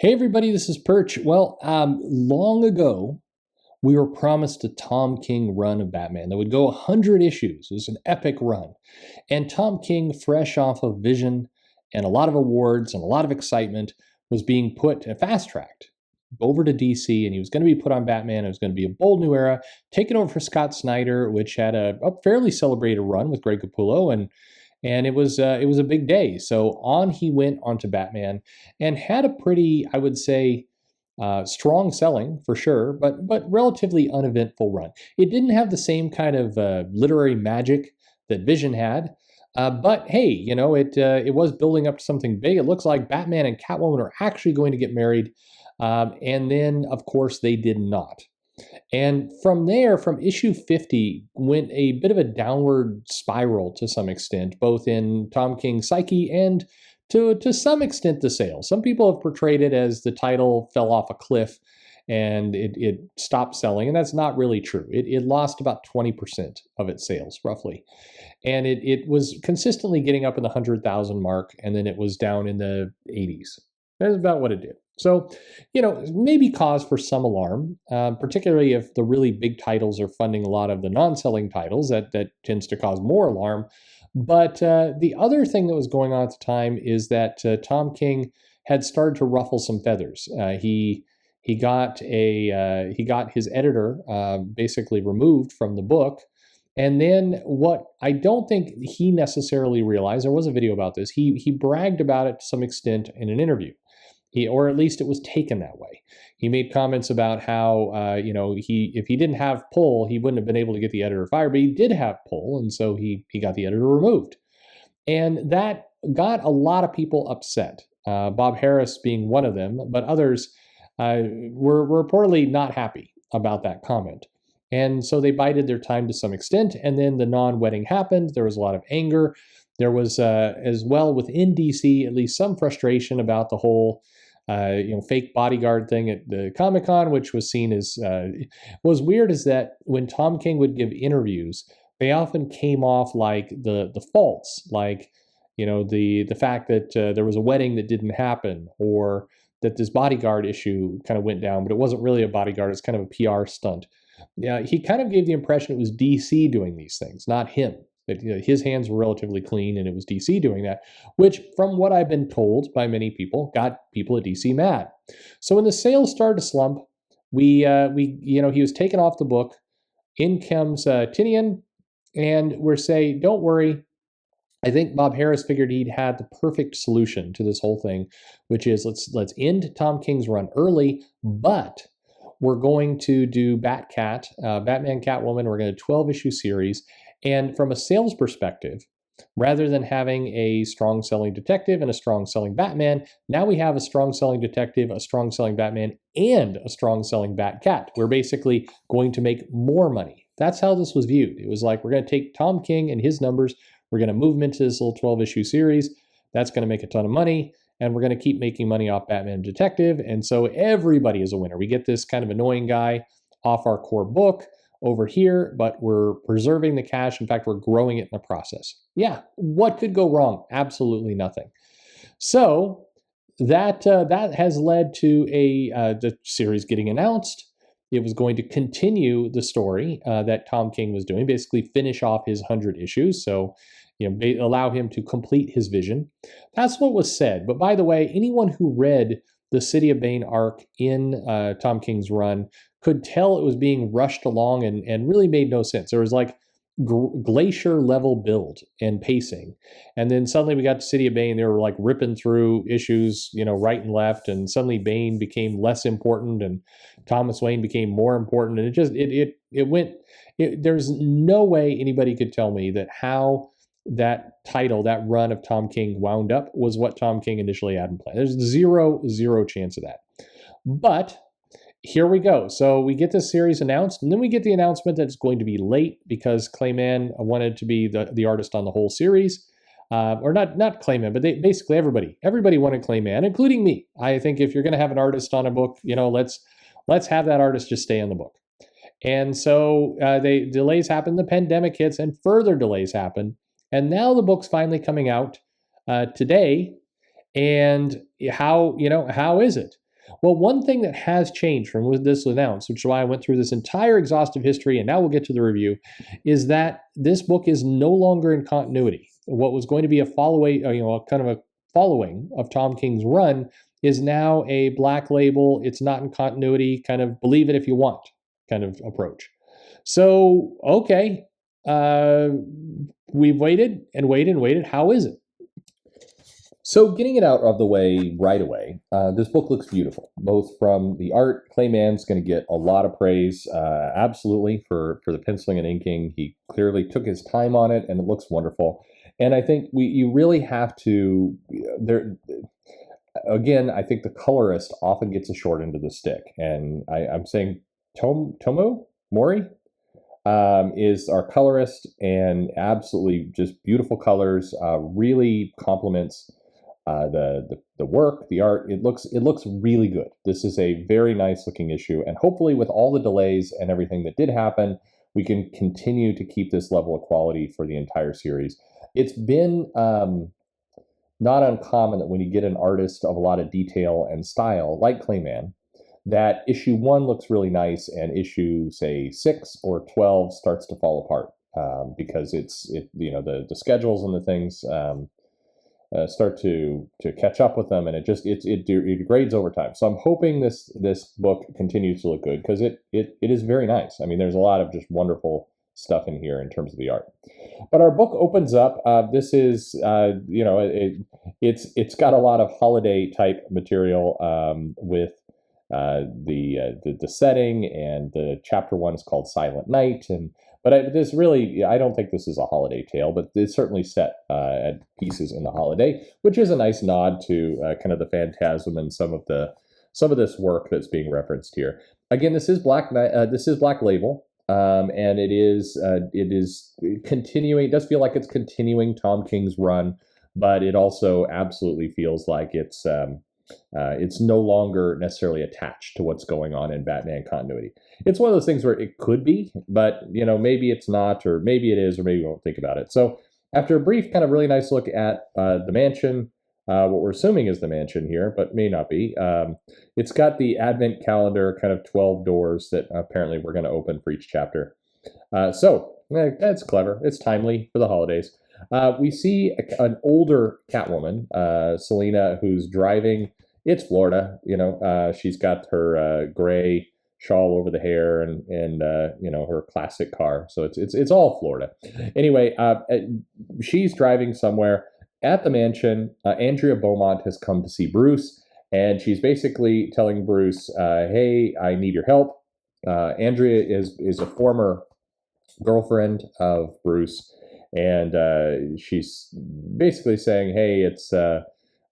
Hey everybody, this is Perch. Long ago, we were promised a Tom King run of Batman that would go 100 issues. It was an epic run. And Tom King, fresh off of Vision and a lot of awards and a lot of excitement, was being put fast-tracked over to DC, and he was going to be put on Batman. It was going to be a bold new era, taken over for Scott Snyder, which had a fairly celebrated run with Greg Capullo, and it was a big day. So on he went onto Batman and had a pretty, I would say, strong selling for sure, but relatively uneventful run. It didn't have the same kind of literary magic that Vision had, but hey, it was building up to something big. It looks like Batman and Catwoman are actually going to get married, and then of course they did not. And from there, from issue 50, went a bit of a downward spiral to some extent, both in Tom King's psyche and to some extent the sales. Some people have portrayed it as the title fell off a cliff and it stopped selling, and that's not really true. It lost about 20% of its sales, roughly. And it was consistently getting up in the 100,000 mark, and then it was down in the 80s. That's about what it did. So, maybe cause for some alarm, particularly if the really big titles are funding a lot of the non-selling titles. That tends to cause more alarm. But the other thing that was going on at the time is that Tom King had started to ruffle some feathers. He got his editor basically removed from the book. And then what I don't think he necessarily realized, there was a video about this, he bragged about it to some extent in an interview. Or at least it was taken that way. He made comments about how, if he didn't have pull, he wouldn't have been able to get the editor fired, but he did have pull, and so he got the editor removed. And that got a lot of people upset, Bob Harris being one of them, but others were reportedly not happy about that comment. And so they bided their time to some extent, and then the non-wedding happened. There was a lot of anger. There was, as well within DC, at least some frustration about the whole fake bodyguard thing at the Comic-Con, which was seen as, was weird is that when Tom King would give interviews, they often came off like the faults, like, the fact that there was a wedding that didn't happen, or that this bodyguard issue kind of went down, but it wasn't really a bodyguard, it's kind of a PR stunt. Yeah, he kind of gave the impression it was DC doing these things, not him. That his hands were relatively clean, and it was DC doing that, which, from what I've been told by many people, got people at DC mad. So when the sales started to slump, he was taken off the book. In comes Tinian, and we're saying, don't worry. I think Bob Harris figured he'd had the perfect solution to this whole thing, which is let's end Tom King's run early, but we're going to do Batman, Catwoman. We're going to 12-issue series. And from a sales perspective, rather than having a strong selling detective and a strong selling Batman, now we have a strong selling detective, a strong selling Batman, and a strong selling Batcat. We're basically going to make more money. That's how this was viewed. It was like, we're going to take Tom King and his numbers, we're going to move them into this little 12-issue series. That's going to make a ton of money, and we're going to keep making money off Batman Detective. And so everybody is a winner. We get this kind of annoying guy off our core book over here, but we're preserving the cash. In fact, we're growing it in the process. Yeah, what could go wrong? Absolutely nothing. So that has led to the series getting announced. It was going to continue the story that Tom King was doing, basically finish off his 100 issues. So, allow him to complete his vision. That's what was said. But by the way, anyone who read the City of Bane arc in Tom King's run could tell it was being rushed along and really made no sense. There was like glacier level build and pacing. And then suddenly we got to City of Bane. They were like ripping through issues, right and left. And suddenly Bane became less important and Thomas Wayne became more important. And it went, there's no way anybody could tell me that how that title, that run of Tom King wound up was what Tom King initially had in plan. There's zero chance of that. But here we go. So we get this series announced, and then we get the announcement that it's going to be late because Clayman wanted to be the artist on the whole series. Or not Clayman, but basically everybody wanted Clayman, including me. I think if you're going to have an artist on a book, let's have that artist just stay on the book. And so delays happen, the pandemic hits, and further delays happen. And now the book's finally coming out today. And how is it? Well, one thing that has changed from when this was announced, which is why I went through this entire exhaustive history, and now we'll get to the review, is that this book is no longer in continuity. What was going to be a following, kind of a following of Tom King's run is now a black label. It's not in continuity, kind of believe it if you want kind of approach. So, okay, we've waited and waited and waited. How is it? So getting it out of the way right away, this book looks beautiful, both from the art. Clay Mann's going to get a lot of praise, absolutely, for the penciling and inking. He clearly took his time on it, and it looks wonderful. And I think you really have to, again, I think the colorist often gets a short end of the stick. And I'm saying Tomo Mori is our colorist, and absolutely just beautiful colors, really complements the work, the art. It looks really good. This is a very nice looking issue, and hopefully with all the delays and everything that did happen, we can continue to keep this level of quality for the entire series. It's been not uncommon that when you get an artist of a lot of detail and style, like Clay Mann, that issue 1 looks really nice, and issue, say, 6 or 12 starts to fall apart because the schedules and the things start to catch up with them, and it degrades over time. So I'm hoping this book continues to look good, because it is very nice. I mean, there's a lot of just wonderful stuff in here in terms of the art. But our book opens up. This is it's got a lot of holiday type material with the setting, and the chapter 1 is called Silent Night, but I don't think this is a holiday tale, but it's certainly set at pieces in the holiday, which is a nice nod to kind of the Phantasm and some of this work that's being referenced here. Again, this is Black Label, and it is continuing. It does feel like it's continuing Tom King's run, but it also absolutely feels like it's no longer necessarily attached to what's going on in Batman continuity. It's one of those things where it could be, but maybe it's not, or maybe it is, or maybe we won't think about it. So after a brief kind of really nice look at the mansion, what we're assuming is the mansion here, but may not be. It's got the advent calendar, kind of 12 doors that apparently we're going to open for each chapter. So that's clever. It's timely for the holidays. We see an older Catwoman, Selina, who's driving. It's Florida, she's got her gray shawl over the hair, and her classic car. So it's all Florida. Anyway, she's driving somewhere at the mansion. Andrea Beaumont has come to see Bruce, and she's basically telling Bruce, "Hey, I need your help." Andrea is a former girlfriend of Bruce. And she's basically saying, "Hey,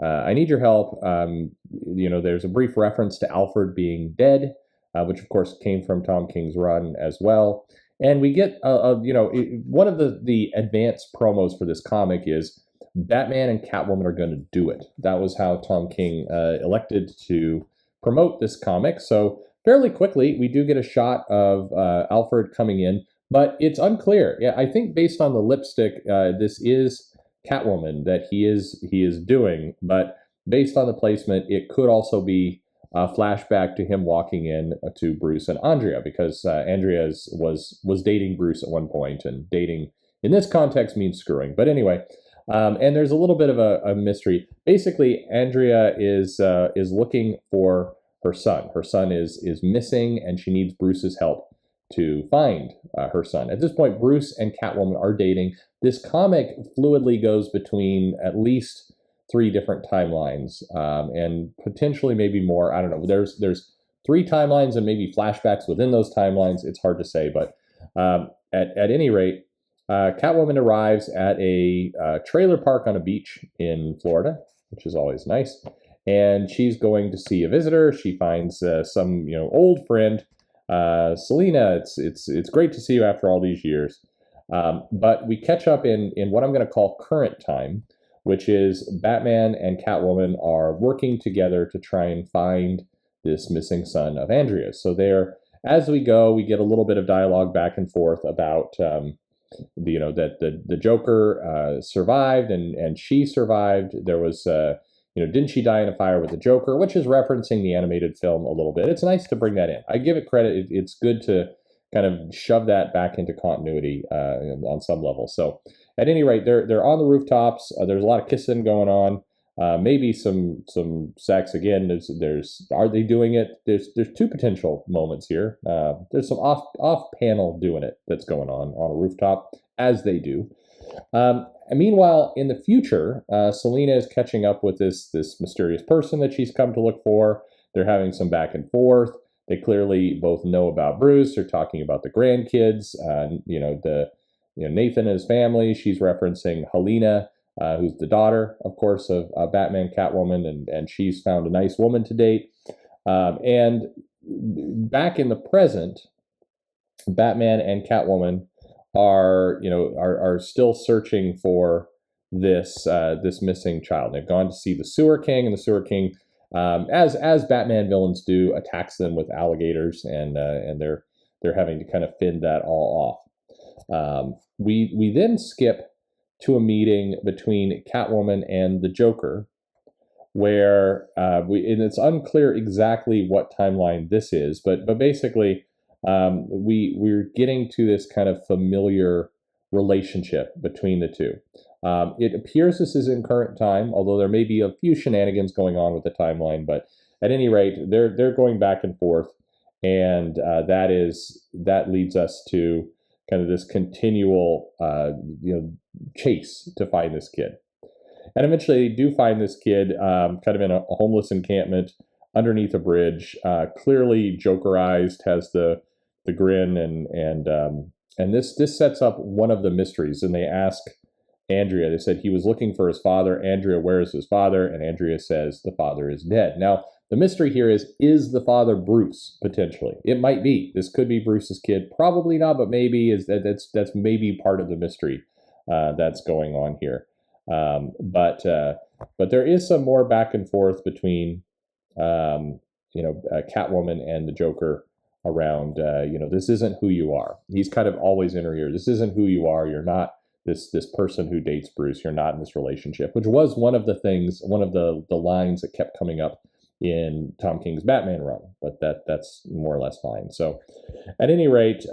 I need your help." There's a brief reference to Alfred being dead, which of course came from Tom King's run as well. And we get, one of the advanced promos for this comic is Batman and Catwoman are going to do it. That was how Tom King elected to promote this comic. So fairly quickly, we do get a shot of Alfred coming in. But it's unclear. Yeah, I think based on the lipstick, this is Catwoman that he is doing. But based on the placement, it could also be a flashback to him walking in to Bruce and Andrea, because Andrea was dating Bruce at one point, and dating in this context means screwing. But anyway, and there's a little bit of a mystery. Basically, Andrea is looking for her son. Her son is missing, and she needs Bruce's help to find her son. At this point, Bruce and Catwoman are dating. This comic fluidly goes between at least 3 different timelines, and potentially maybe more. I don't know. There's 3 timelines and maybe flashbacks within those timelines. It's hard to say, but at any rate, Catwoman arrives at a trailer park on a beach in Florida, which is always nice, and she's going to see a visitor. She finds some old friend. Selina, it's great to see you after all these years. But we catch up in what I'm going to call current time, which is Batman and Catwoman are working together to try and find this missing son of Andrea. So as we go, we get a little bit of dialogue back and forth about that the Joker survived, and she survived. There was didn't she die in a fire with the Joker, which is referencing the animated film a little bit. It's nice to bring that in. I give it credit. It's good to kind of shove that back into continuity on some level. So at any rate, they're on the rooftops. There's a lot of kissing going on. Maybe some sex again. There's are they doing it? There's two potential moments here. There's some off panel doing it that's going on a rooftop, as they do. And meanwhile, in the future, Selena is catching up with this mysterious person that she's come to look for. They're having some back and forth. They clearly both know about Bruce. They're talking about the grandkids. Nathan and his family. She's referencing Helena, who's the daughter, of course, of Batman, Catwoman, and she's found a nice woman to date. And back in the present, Batman and Catwoman are still searching for this missing child. They've gone to see the Sewer King, and the Sewer King, as Batman villains do, attacks them with alligators, and they're having to kind of fend that all off. We then skip to a meeting between Catwoman and the Joker, where and it's unclear exactly what timeline this is, but basically we're getting to this kind of familiar relationship between the two. It appears this is in current time, although there may be a few shenanigans going on with the timeline. But at any rate, they're going back and forth, and that leads us to kind of this continual chase to find this kid. And eventually they do find this kid kind of in a homeless encampment underneath a bridge, clearly Jokerized, has the grin, and this sets up one of the mysteries. And they ask Andrea, they said he was looking for his father. Andrea, where is his father? And Andrea says the father is dead. Now, the mystery here is the father Bruce, potentially? It might be. This could be Bruce's kid. Probably not, but maybe that's maybe part of the mystery that's going on here. But there is some more back and forth between Catwoman and the Joker around this isn't who you are. He's kind of always in her ear. This isn't who you are. You're not this person who dates Bruce. You're not in this relationship, which was one of the lines that kept coming up in Tom King's Batman run. But that's more or less fine. So at any rate,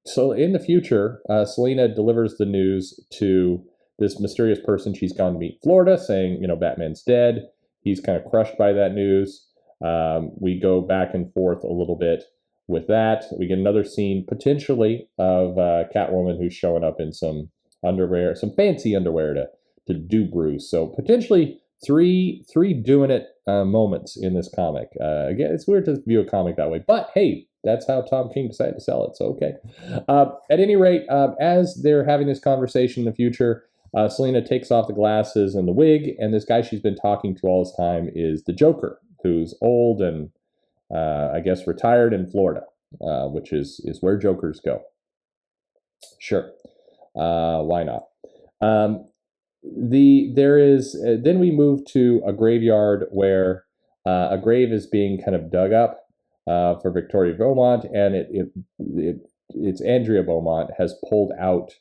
so in the future, Selena delivers the news to this mysterious person she's gone to meet in Florida, saying, Batman's dead. He's kind of crushed by that news. We go back and forth a little bit with that. We get another scene, potentially, of Catwoman who's showing up in some underwear, some fancy underwear to do Bruce. So potentially three doing it moments in this comic. Again, it's weird to view a comic that way, but hey, that's how Tom King decided to sell it, so okay. At any rate, as they're having this conversation in the future, Selena takes off the glasses and the wig, and this guy she's been talking to all this time is the Joker, who's old and I guess retired in Florida, which is where Jokers go. Sure, why not? Then we move to a graveyard where a grave is being kind of dug up for Victoria Beaumont, and it's Andrea Beaumont has pulled out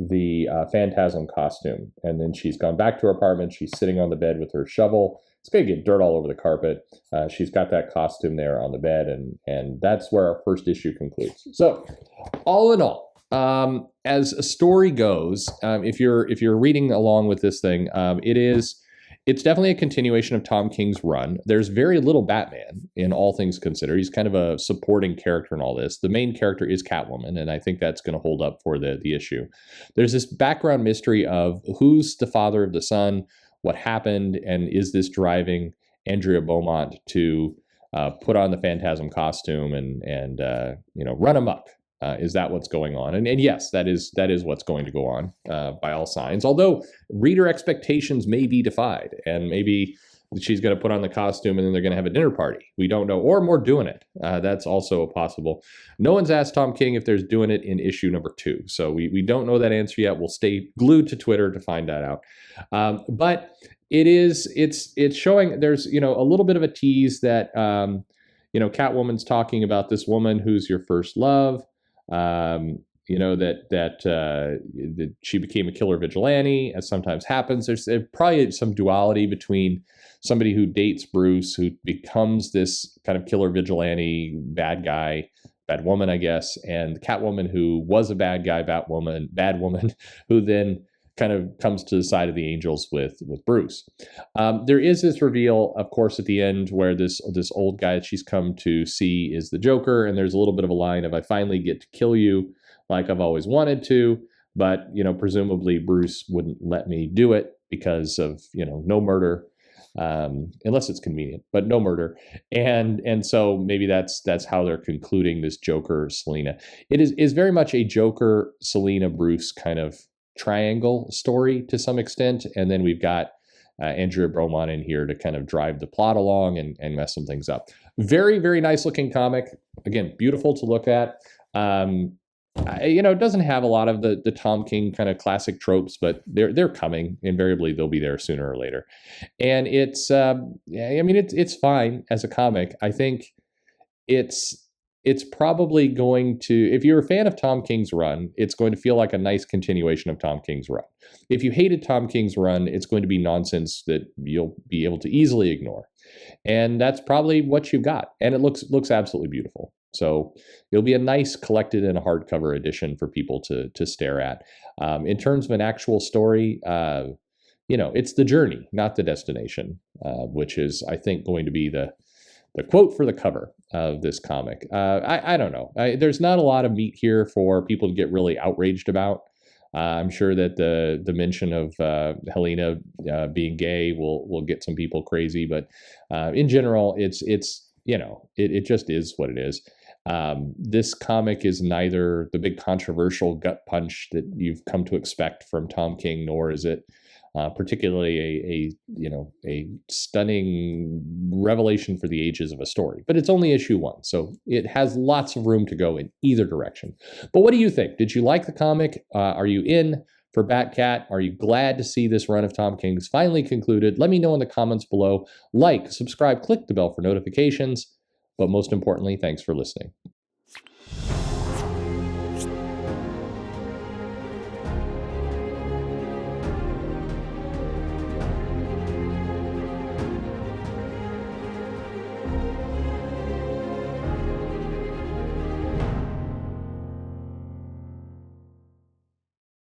the Phantasm costume, and then she's gone back to her apartment. She's sitting on the bed with her shovel. It's going to get dirt all over the carpet. She's got that costume there on the bed, and that's where our first issue concludes. So, all in all, as a story goes, if you're reading along with this thing, it's definitely a continuation of Tom King's run. There's very little Batman in all things considered. He's kind of a supporting character in all this. The main character is Catwoman, and I think that's going to hold up for the issue. There's this background mystery of who's the father of the son, what happened, and is this driving Andrea Beaumont to put on the Phantasm costume and run amok? Is that what's going on? And yes, that is what's going to go on by all signs. Although reader expectations may be defied, and maybe she's going to put on the costume and then they're going to have a dinner party. We don't know, or more doing it. That's also possible. No one's asked Tom King if there's doing it in issue number 2, so we don't know that answer yet. We'll stay glued to Twitter to find that out. But it's showing there's a little bit of a tease that Catwoman's talking about this woman who's your first love. that she became a killer vigilante, as sometimes happens. There's probably some duality between somebody who dates Bruce, who becomes this kind of killer vigilante bad guy, bad woman, I guess, and Catwoman, who was a bad guy, bad woman, who then kind of comes to the side of the angels with Bruce. There is this reveal, of course, at the end where this old guy that she's come to see is the Joker, and there's a little bit of a line of "I finally get to kill you like I've always wanted to," but presumably Bruce wouldn't let me do it because of no murder, unless it's convenient, but no murder, and so maybe that's how they're concluding this Joker Selina. It is very much a Joker Selina Bruce kind of triangle story to some extent, and then we've got Andrea Bromont in here to kind of drive the plot along and mess some things up. Very, very nice looking comic. Again, beautiful to look at. It doesn't have a lot of the Tom King kind of classic tropes, but they're coming. Invariably, they'll be there sooner or later. And it's it's fine as a comic. I think it's probably going to, if you're a fan of Tom King's run, it's going to feel like a nice continuation of Tom King's run. If you hated Tom King's run, it's going to be nonsense that you'll be able to easily ignore. And that's probably what you've got. And it looks absolutely beautiful. So it'll be a nice collected in a hardcover edition for people to stare at. In terms of an actual story, it's the journey, not the destination, which is, I think, going to be the quote for the cover of this comic. I don't know. There's not a lot of meat here for people to get really outraged about. I'm sure that the mention of Helena being gay will get some people crazy, but in general, it just is what it is. This comic is neither the big controversial gut punch that you've come to expect from Tom King, nor is it particularly a stunning revelation for the ages of a story. But it's only issue 1, so it has lots of room to go in either direction. But what do you think? Did you like the comic? Are you in for Batcat? Are you glad to see this run of Tom King's finally concluded? Let me know in the comments below. Like, subscribe, click the bell for notifications. But most importantly, thanks for listening.